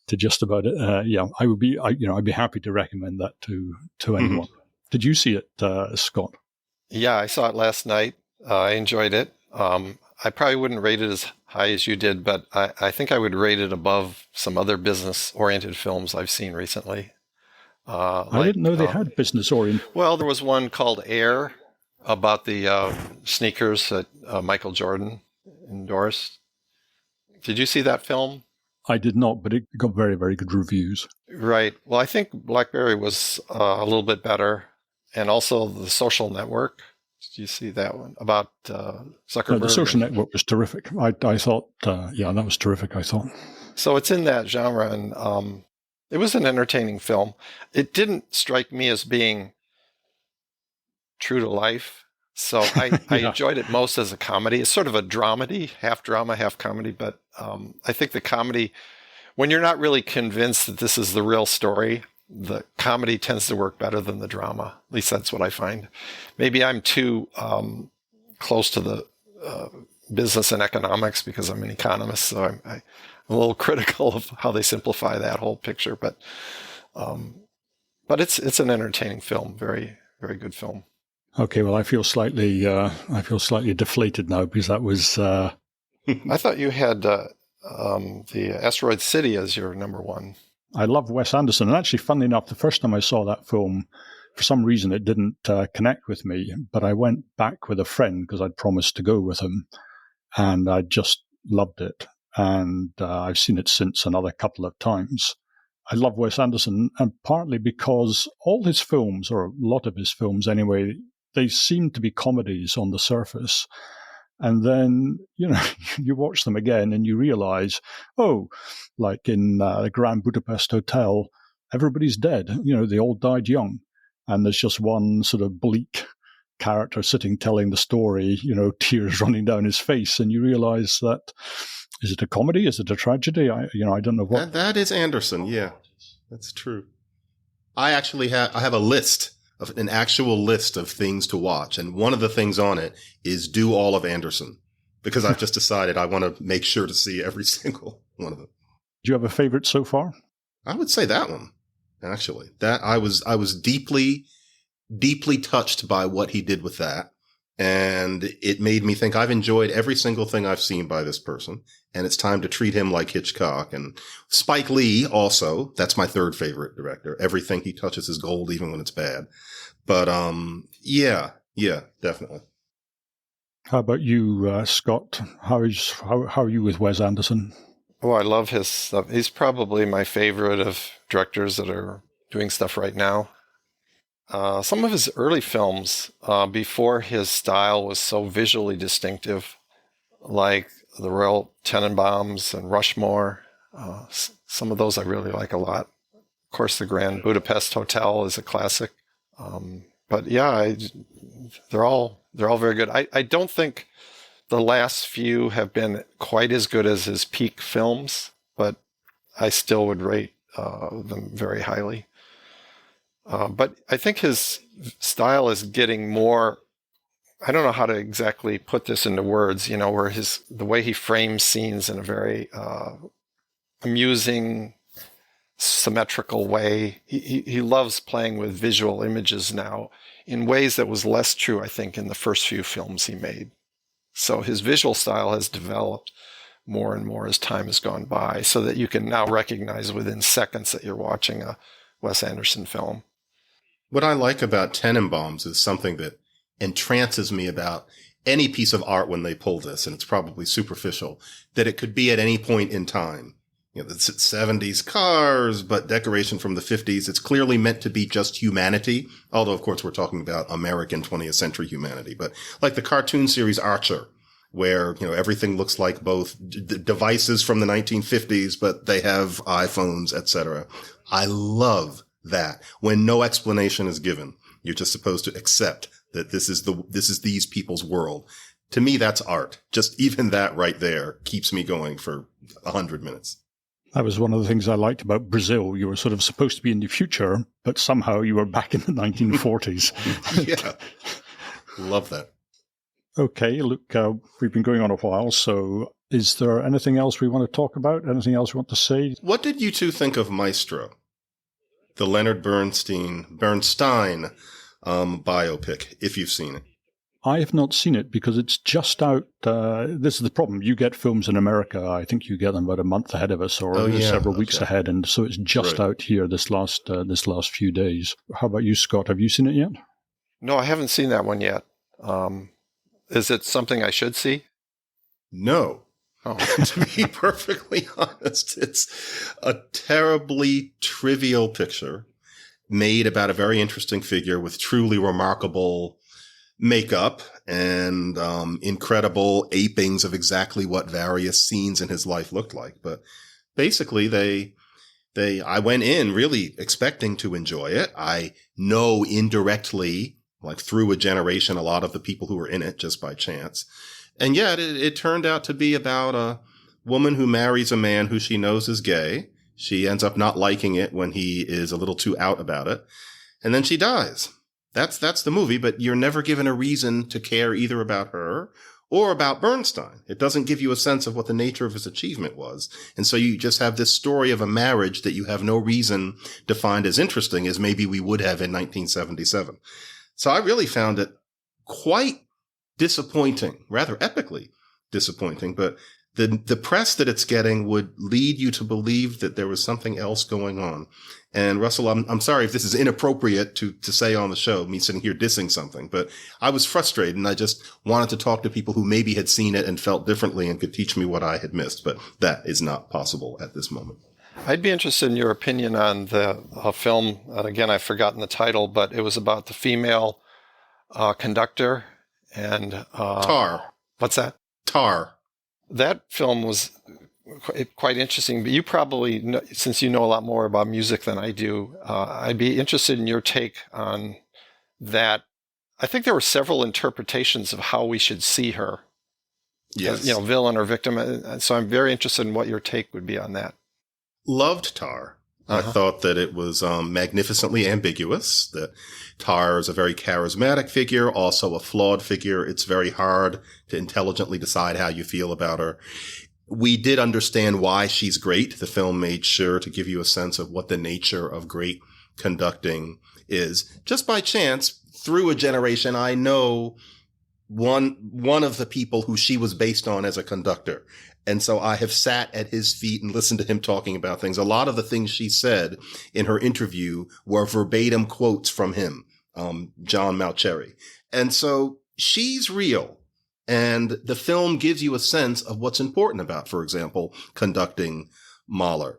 just about it. I'd be happy to recommend that to anyone. Did you see it, Scott? Yeah, I saw it last night. I enjoyed it. I probably wouldn't rate it as high as you did, but I think I would rate it above some other business-oriented films I've seen recently. I didn't know they had business-oriented. Well, there was one called Air about the sneakers that Michael Jordan endorsed. Did you see that film? I did not, but it got very, very good reviews. Right. Well, I think BlackBerry was a little bit better, and also The Social Network. Did you see that one about Zuckerberg? The Social Network was terrific. I thought, that was terrific, I thought. So it's in that genre, and it was an entertaining film. It didn't strike me as being true to life, so I enjoyed it most as a comedy. It's sort of a dramedy, half drama, half comedy, but I think the comedy, when you're not really convinced that this is the real story, the comedy tends to work better than the drama. At least that's what I find. Maybe I'm too close to the business and economics because I'm an economist, so I'm a little critical of how they simplify that whole picture. But it's an entertaining film, very, very good film. Okay, well, I feel slightly deflated now because that was. I thought you had the Asteroid City as your number one. I love Wes Anderson. And actually, funnily enough, the first time I saw that film, for some reason, it didn't connect with me. But I went back with a friend because I'd promised to go with him. And I just loved it. And I've seen it since another couple of times. I love Wes Anderson, and partly because all his films, or a lot of his films anyway, they seem to be comedies on the surface. And then, you watch them again and you realize, like in the Grand Budapest Hotel, everybody's dead. They all died young. And there's just one sort of bleak character sitting telling the story, tears running down his face. And you realize that, is it a comedy? Is it a tragedy? I don't know what. That is Anderson. Yeah, that's true. I have a list. An actual list of things to watch. And one of the things on it is do all of Anderson, because I've just decided I want to make sure to see every single one of them. Do you have a favorite so far? I would say that one, actually. That I was deeply, deeply touched by what he did with that. And it made me think I've enjoyed every single thing I've seen by this person. And it's time to treat him like Hitchcock. And Spike Lee also, that's my third favorite director. Everything he touches is gold, even when it's bad. But, yeah, definitely. How about you, Scott? How are you with Wes Anderson? Oh, I love his stuff. He's probably my favorite of directors that are doing stuff right now. Some of his early films, before his style was so visually distinctive, like The Royal Tenenbaums and Rushmore, some of those I really like a lot. Of course, The Grand Budapest Hotel is a classic. But yeah, they're all very good. I don't think the last few have been quite as good as his peak films, but I still would rate them very highly. But I think his style is getting more, I don't know how to exactly put this into words, where the way he frames scenes in a very amusing, symmetrical way. He loves playing with visual images now in ways that was less true, I think, in the first few films he made. So his visual style has developed more and more as time has gone by, so that you can now recognize within seconds that you're watching a Wes Anderson film. What I like about Tenenbaums is something that entrances me about any piece of art when they pull this, and it's probably superficial, that it could be at any point in time. the 70s cars, but decoration from the 50s. It's clearly meant to be just humanity. Although, of course, we're talking about American 20th century humanity, but like the cartoon series Archer, where, everything looks like both devices from the 1950s, but they have iPhones, etc. I love that when no explanation is given. You're just supposed to accept that this is these people's world. To me, that's art. Just even that right there keeps me going for 100 minutes. That was one of the things I liked about Brazil. You were sort of supposed to be in the future, but somehow you were back in the 1940s. Yeah. Love that. Okay, look, we've been going on a while, so is there anything else we want to talk about? Anything else we want to say? What did you two think of Maestro, the Leonard Bernstein biopic, if you've seen it? I have not seen it because it's just out. This is the problem. You get films in America. I think you get them about a month ahead of us, or several weeks ahead, and so it's just out here this last few days. How about you, Scott? Have you seen it yet? No, I haven't seen that one yet. Is it something I should see? No. Oh. To be perfectly honest, it's a terribly trivial picture made about a very interesting figure with truly remarkable makeup and incredible apings of exactly what various scenes in his life looked like. But basically, I went in really expecting to enjoy it. I know indirectly, like through a generation, a lot of the people who were in it just by chance. And yet it turned out to be about a woman who marries a man who she knows is gay. She ends up not liking it when he is a little too out about it. And then she dies. That's the movie, but you're never given a reason to care either about her or about Bernstein. It doesn't give you a sense of what the nature of his achievement was. And so you just have this story of a marriage that you have no reason to find as interesting as maybe we would have in 1977. So I really found it quite disappointing, rather epically disappointing, but the press that it's getting would lead you to believe that there was something else going on. And Russell, I'm sorry if this is inappropriate to say on the show, me sitting here dissing something, but I was frustrated and I just wanted to talk to people who maybe had seen it and felt differently and could teach me what I had missed, but that is not possible at this moment. I'd be interested in your opinion on the film. Again, I've forgotten the title, but it was about the female conductor and Tar. What's that? Tar. That film was quite interesting, but you probably know, since you know a lot more about music than I do, I'd be interested in your take on that. I think there were several interpretations of how we should see her. Yes. As, villain or victim. So I'm very interested in what your take would be on that. Loved Tar. I thought that it was magnificently ambiguous, that Tar is a very charismatic figure, also a flawed figure. It's very hard to intelligently decide how you feel about her. We did understand why she's great. The film made sure to give you a sense of what the nature of great conducting is. Just by chance, through a generation, I know one of the people who she was based on as a conductor. And so I have sat at his feet and listened to him talking about things. A lot of the things she said in her interview were verbatim quotes from him, John McWhorter. And so she's real. And the film gives you a sense of what's important about, for example, conducting Mahler.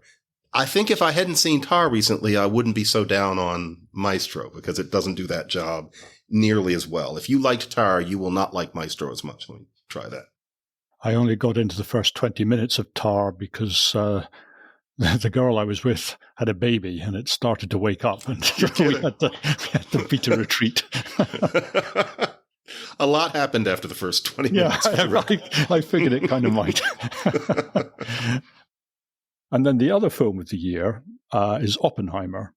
I think if I hadn't seen Tar recently, I wouldn't be so down on Maestro because it doesn't do that job nearly as well. If you liked Tar, you will not like Maestro as much. Let me try that. I only got into the first 20 minutes of Tar because the girl I was with had a baby and it started to wake up and we had to beat a retreat. A lot happened after the first 20 minutes. I figured it kind of might. And then the other film of the year is Oppenheimer.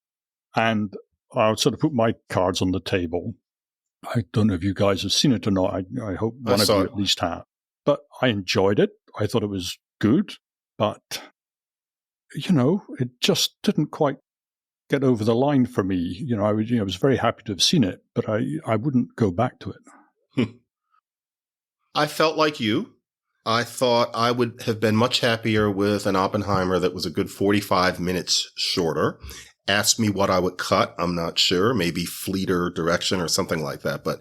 And I'll sort of put my cards on the table. I don't know if you guys have seen it or not. I hope one of you at least have. But I enjoyed it. I thought it was good. But, it just didn't quite get over the line for me. I was very happy to have seen it, but I wouldn't go back to it. I felt like you. I thought I would have been much happier with an Oppenheimer that was a good 45 minutes shorter. Ask me what I would cut. I'm not sure. Maybe fleeter direction or something like that. But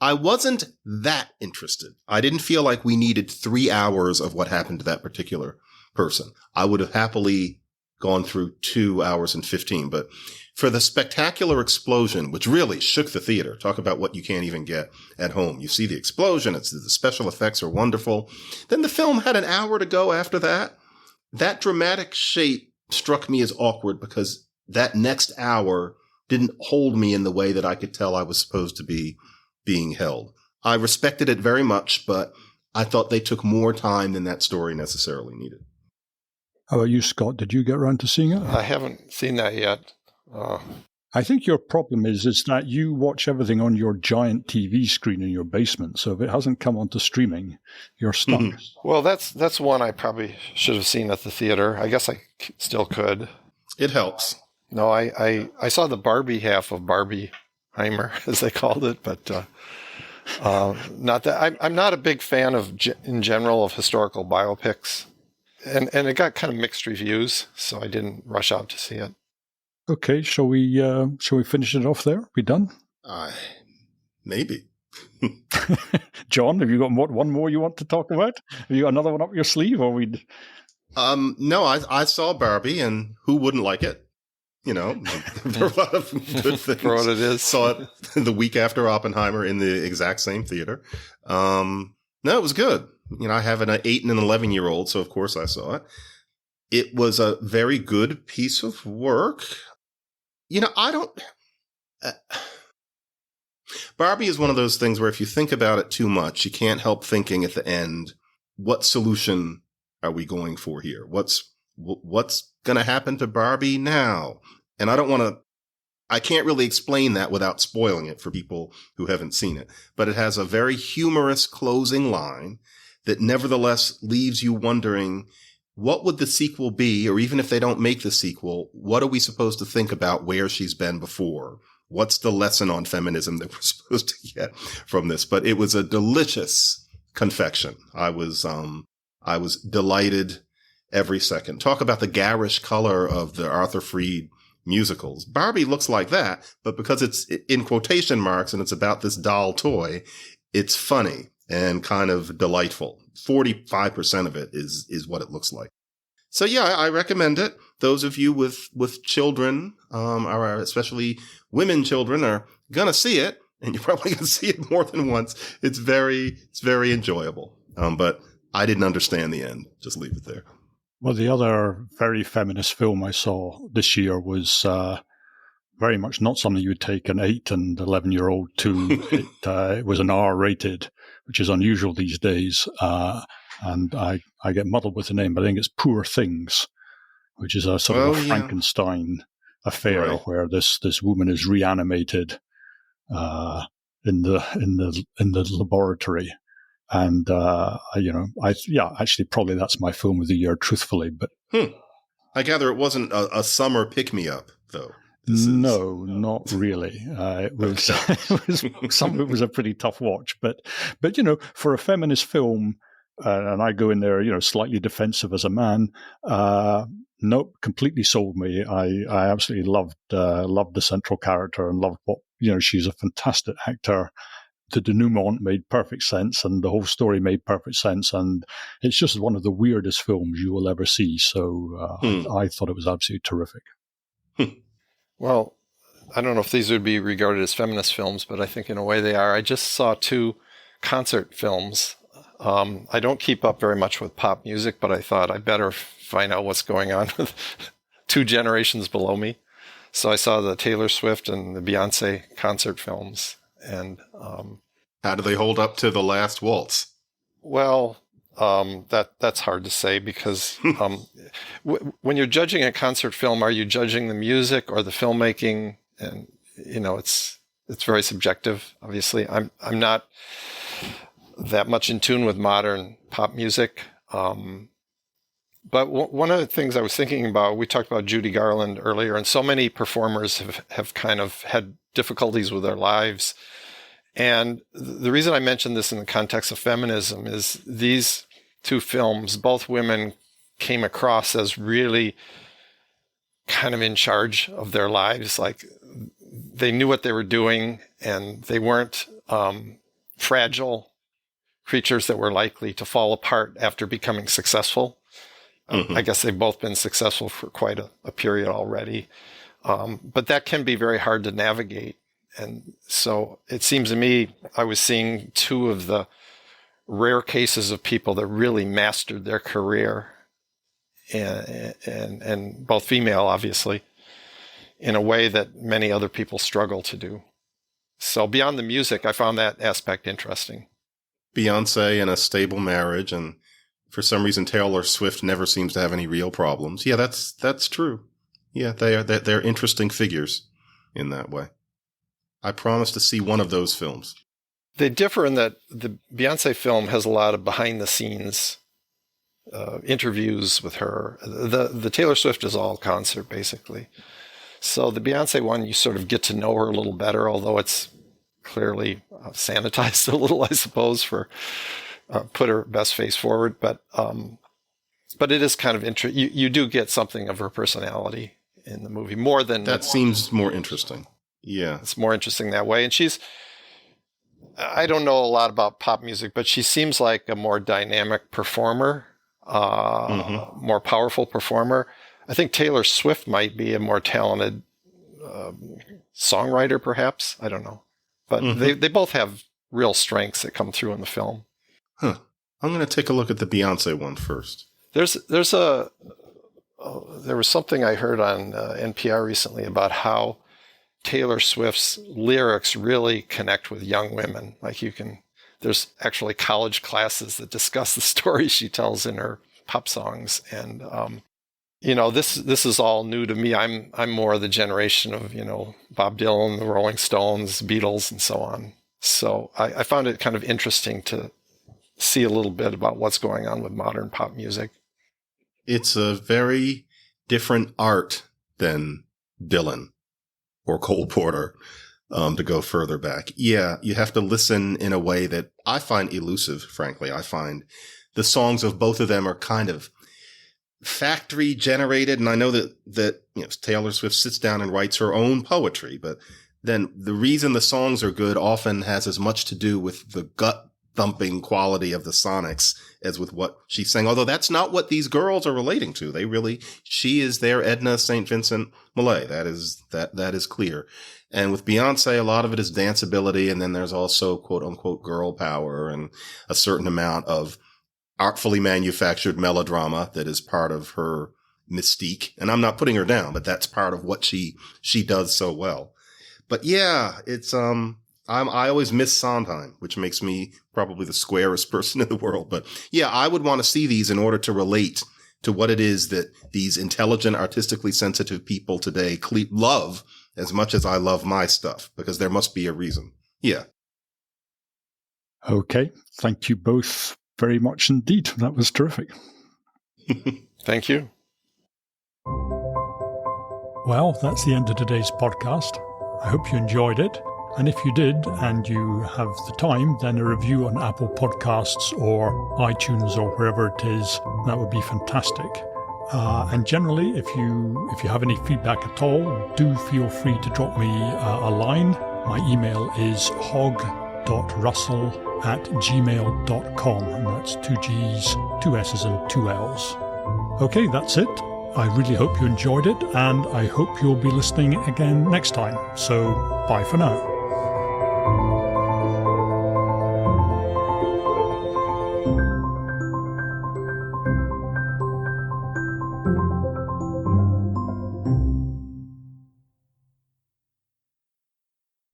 I wasn't that interested. I didn't feel like we needed 3 hours of what happened to that particular person. I would have happily gone through 2 hours and 15, but for the spectacular explosion, which really shook the theater, talk about what you can't even get at home. You see the explosion. The special effects are wonderful. Then the film had an hour to go after that. That dramatic shape struck me as awkward because that next hour didn't hold me in the way that I could tell I was supposed to be being held. I respected it very much, but I thought they took more time than that story necessarily needed. How about you, Scott? Did you get around to seeing it? I haven't seen that yet. I think your problem is that you watch everything on your giant TV screen in your basement. So if it hasn't come onto streaming, you're stuck. Well, that's one I probably should have seen at the theater. I guess I still could. It helps. No, I saw the Barbie half of Barbieheimer, as they called it, but not that. I'm not a big fan in general of historical biopics, and it got kind of mixed reviews, so I didn't rush out to see it. Okay, shall we finish it off there? We done? Maybe. John, have you got one more you want to talk about? Have you got another one up your sleeve, or we? No, I saw Barbie, and who wouldn't like it? You know, there are a lot of good things. For what it is. Saw it the week after Oppenheimer in the exact same theater. No, it was good. You know, I have an 8 and an 11-year-old, so of course I saw it. It was a very good piece of work. You know, Barbie is one of those things where if you think about it too much, you can't help thinking at the end, what solution are we going for here? What's going to happen to Barbie now? And I can't really explain that without spoiling it for people who haven't seen it. But it has a very humorous closing line that nevertheless leaves you wondering, what would the sequel be? Or even if they don't make the sequel, what are we supposed to think about where she's been before? What's the lesson on feminism that we're supposed to get from this? But it was a delicious confection. I was delighted every second. Talk about the garish color of the Arthur Freed musicals. Barbie looks like that, but because it's in quotation marks and it's about this doll toy, it's funny and kind of delightful. 45% of it is what it looks like. So yeah, I recommend it. Those of you with children, or especially women children, are gonna see it, and you're probably gonna see it more than once. It's very enjoyable. But I didn't understand the end. Just leave it there. Well, the other very feminist film I saw this year was very much not something you would take an 8 and 11-year-old to. It was an R-rated, which is unusual these days. And I get muddled with the name, but I think it's Poor Things, which is a sort of a Frankenstein affair, right, where this woman is reanimated in the laboratory. And, actually probably that's my film of the year, truthfully. But I gather it wasn't a summer pick-me-up, though. No, not really. It was, some of it was a pretty tough watch, but for a feminist film, and I go in there, slightly defensive as a man. Nope, completely sold me. I absolutely loved the central character and loved what, she's a fantastic actor. The denouement made perfect sense, and the whole story made perfect sense, and it's just one of the weirdest films you will ever see. So I thought it was absolutely terrific. Well, I don't know if these would be regarded as feminist films, but I think in a way they are. I just saw 2 concert films. I don't keep up very much with pop music, but I thought I better find out what's going on with 2 generations below me. So I saw the Taylor Swift and the Beyonce concert films. And how do they hold up to The Last Waltz? Well, that's hard to say because when you're judging a concert film, are you judging the music or the filmmaking? And it's very subjective. Obviously, I'm not that much in tune with modern pop music. But one of the things I was thinking about, we talked about Judy Garland earlier, and so many performers have kind of had difficulties with their lives. And the reason I mentioned this in the context of feminism is these 2 films, both women came across as really kind of in charge of their lives. Like they knew what they were doing, and they weren't fragile creatures that were likely to fall apart after becoming successful. I guess they've both been successful for quite a period already. But that can be very hard to navigate. And so it seems to me I was seeing two of the rare cases of people that really mastered their career, and both female, obviously, in a way that many other people struggle to do. So beyond the music, I found that aspect interesting. Beyonce in a stable marriage, and for some reason Taylor Swift never seems to have any real problems. Yeah, that's true. Yeah, they're interesting figures in that way. I promise to see one of those films. They differ in that the Beyonce film has a lot of behind-the-scenes interviews with her. The Taylor Swift is all concert, basically. So the Beyonce one, you sort of get to know her a little better, although it's clearly sanitized a little, I suppose, for put her best face forward. But it is kind of interesting. You do get something of her personality in the movie, more than... That seems more interesting. Yeah. It's more interesting that way. And I don't know a lot about pop music, but she seems like a more dynamic performer, more powerful performer. I think Taylor Swift might be a more talented songwriter, perhaps. I don't know. But they both have real strengths that come through in the film. Huh. I'm going to take a look at the Beyonce one first. There was something I heard on NPR recently about how Taylor Swift's lyrics really connect with young women. Like there's actually college classes that discuss the stories she tells in her pop songs. And, this is all new to me. I'm more of the generation of, Bob Dylan, the Rolling Stones, Beatles, and so on. So I found it kind of interesting to see a little bit about what's going on with modern pop music. It's a very different art than Dylan or Cole Porter, to go further back. Yeah, you have to listen in a way that I find elusive, frankly. I find the songs of both of them are kind of factory generated. And I know that Taylor Swift sits down and writes her own poetry, but then the reason the songs are good often has as much to do with the gut thumping quality of the sonics as with what she's saying. Although that's not what these girls are relating to. She is their Edna St. Vincent Millay. That is clear. And with Beyonce, a lot of it is danceability. And then there's also quote unquote girl power and a certain amount of artfully manufactured melodrama that is part of her mystique. And I'm not putting her down, but that's part of what she does so well. But yeah, it's, I always miss Sondheim, which makes me probably the squarest person in the world. But yeah, I would want to see these in order to relate to what it is that these intelligent, artistically sensitive people today love as much as I love my stuff, because there must be a reason. Yeah. Okay. Thank you both very much indeed. That was terrific. Thank you. Well, that's the end of today's podcast. I hope you enjoyed it. And if you did, and you have the time, then a review on Apple Podcasts or iTunes or wherever it is, that would be fantastic. And generally, if you have any feedback at all, do feel free to drop me a line. My email is hog.russell@gmail.com, and that's 2 G's, 2 S's and 2 L's. Okay, that's it. I really hope you enjoyed it, and I hope you'll be listening again next time. So, bye for now.